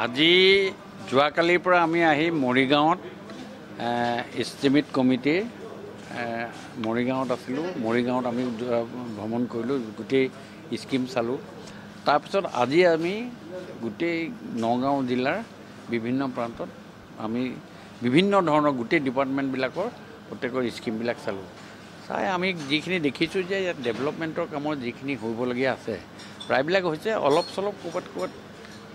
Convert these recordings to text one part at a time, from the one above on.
আজি যোৱাকালিৰ পৰা আমি আহি মৰিগাঁৱত এষ্টিমেট কমিটিৰ মৰিগাঁৱত আছিলোঁ। মৰিগাঁৱত আমি ভ্ৰমণ কৰিলোঁ, গোটেই স্কিম চালোঁ। তাৰপিছত আজি আমি গোটেই নগাঁও জিলাৰ বিভিন্ন প্ৰান্তত আমি বিভিন্ন ধৰণৰ গোটেই ডিপাৰ্টমেণ্টবিলাকৰ প্ৰত্যেকৰ স্কিমবিলাক চালোঁ। চাই আমি যিখিনি দেখিছোঁ যে ইয়াত ডেভেলপমেণ্টৰ কামত যিখিনি হ'বলগীয়া আছে প্ৰায়বিলাক হৈছে, অলপ চলপ ক'ৰবাত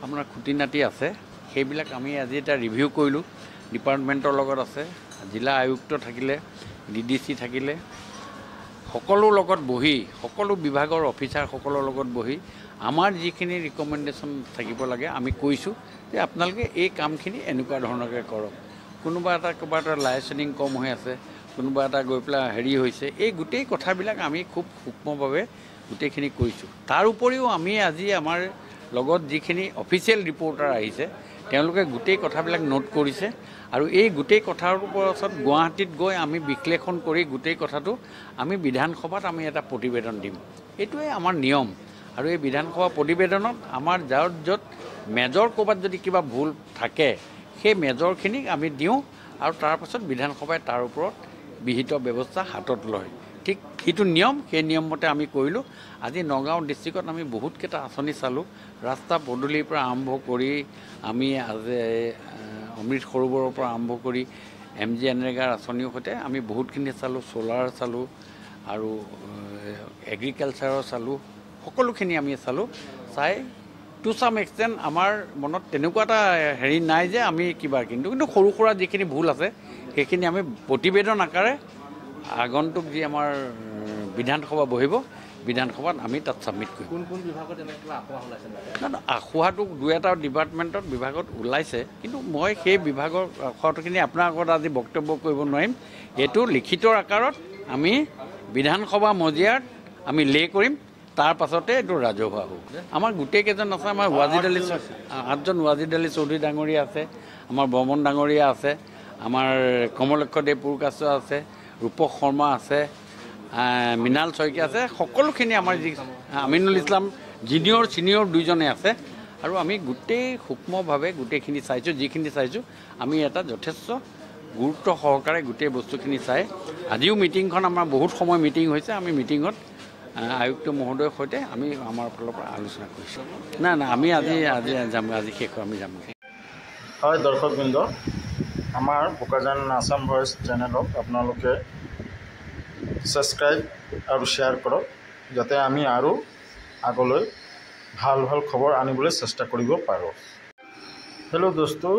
আপোনাৰ খুটি নাটি আছে। সেইবিলাক আমি আজি এটা ৰিভিউ কৰিলোঁ, ডিপাৰ্টমেণ্টৰ লগত আছে, জিলা আয়ুক্ত থাকিলে, DDC থাকিলে, সকলোৰ লগত বহি, সকলো বিভাগৰ অফিচাৰসকলৰ লগত বহি আমাৰ যিখিনি ৰিকমেণ্ডেশ্যন থাকিব লাগে আমি কৈছোঁ যে আপোনালোকে এই কামখিনি এনেকুৱা ধৰণকৈ কৰক। কোনোবা এটা ক'ৰবাত লাইচেঞ্চিং কম হৈ আছে, কোনোবা এটা গৈ পেলাই হেৰি হৈছে, এই গোটেই কথাবিলাক আমি খুব সূক্ষ্মভাৱে গোটেইখিনি কৰিছোঁ। তাৰ উপৰিও আমি আজি আমাৰ লগত যিখিনি অফিচিয়েল ৰিপৰ্টাৰ আহিছে তেওঁলোকে গোটেই কথাবিলাক নোট কৰিছে, আৰু এই গোটেই কথাৰ ওপৰত গুৱাহাটীত গৈ আমি বিশ্লেষণ কৰি গোটেই কথাটো আমি বিধানসভাত আমি এটা প্ৰতিবেদন দিম। এইটোৱে আমাৰ নিয়ম। আৰু এই বিধানসভা প্ৰতিবেদনত আমাৰ য'ত মেজৰ ক'ৰবাত যদি কিবা ভুল থাকে সেই মেজৰখিনিক আমি দিওঁ, আৰু তাৰপাছত বিধানসভাই তাৰ ওপৰত বিহিত ব্যৱস্থা হাতত লয়। ঠিক সেইটো নিয়ম, সেই নিয়ম মতে আমি কৰিলোঁ। আজি নগাঁও ডিষ্ট্ৰিক্টত আমি বহুতকেইটা আঁচনি চালোঁ, ৰাস্তা পদূলিৰ পৰা আৰম্ভ কৰি আমি আজি অমৃত সৰোবৰৰ পৰা আৰম্ভ কৰি MGNৰেগাৰ আঁচনিৰ সৈতে আমি বহুতখিনি চালোঁ, চ'লাৰ চালোঁ আৰু এগ্ৰিকালচাৰৰ চালোঁ, সকলোখিনি আমি চালোঁ। চাই টু ছাম এক্সটেণ্ট আমাৰ মনত তেনেকুৱা এটা হেৰি নাই যে আমি কিবা, কিন্তু সৰু সুৰা যিখিনি ভুল আছে সেইখিনি আমি প্ৰতিবেদন আকাৰে আগন্তুক যি আমাৰ বিধানসভা বহিব, বিধানসভাত আমি তাত ছাবমিট কৰিম। কোন বিভাগত এনেকুৱা আখোৱা ওলাইছে? আখোৱাটো দুই এটা ডিপাৰ্টমেণ্টত বিভাগত ওলাইছে, কিন্তু মই সেই বিভাগৰ আখোৱাটোখিনি আপোনাৰ আগত আজি বক্তব্য কৰিব নোৱাৰিম। এইটো লিখিত আকাৰত আমি বিধানসভা মজিয়াত আমি কৰিম, তাৰ পাছতে এইটো ৰাজহুৱা হ'ব। আমাৰ গোটেইকেইজন আছে, আমাৰ ৱাজিদ আলী 8জন ৱাজিদ আলী চৌধুৰী ডাঙৰীয়া আছে, আমাৰ বৰ্মন ডাঙৰীয়া আছে, আমাৰ কমলক্ষ্য পুৰকাশ্য আছে, ৰূপক শৰ্মা আছে, মৃণাল শইকীয়া আছে, সকলোখিনি আমাৰ যি আমিনুল ইছলাম জুনিয়ৰ ছিনিয়ৰ দুইজনে আছে। আৰু আমি গোটেই সূক্ষ্মভাৱে গোটেইখিনি চাইছোঁ, যিখিনি চাইছোঁ আমি এটা যথেষ্ট গুৰুত্ব সহকাৰে গোটেই বস্তুখিনি চাই, আজিও মিটিংখন আমাৰ বহুত সময় মিটিং হৈছে, আমি মিটিঙত আয়ুক্ত মহোদয়ৰ সৈতে আমি আমাৰ ফালৰ পৰা আলোচনা কৰিছোঁ। নাই আমি আজি যাম, আজি শেষ আমি যাম। হয় দৰ্শকবৃন্দ, আমাৰ বোকাজান আছাম ভইচ চেনেলক আপোনালোকে ছাবস্ক্ৰাইব আৰু শ্বেয়াৰ কৰক, যাতে আমি আৰু আগলৈ ভাল ভাল খবৰ আনিবলৈ চেষ্টা কৰিব পাৰোঁ। হেল্ল' দোস্তো,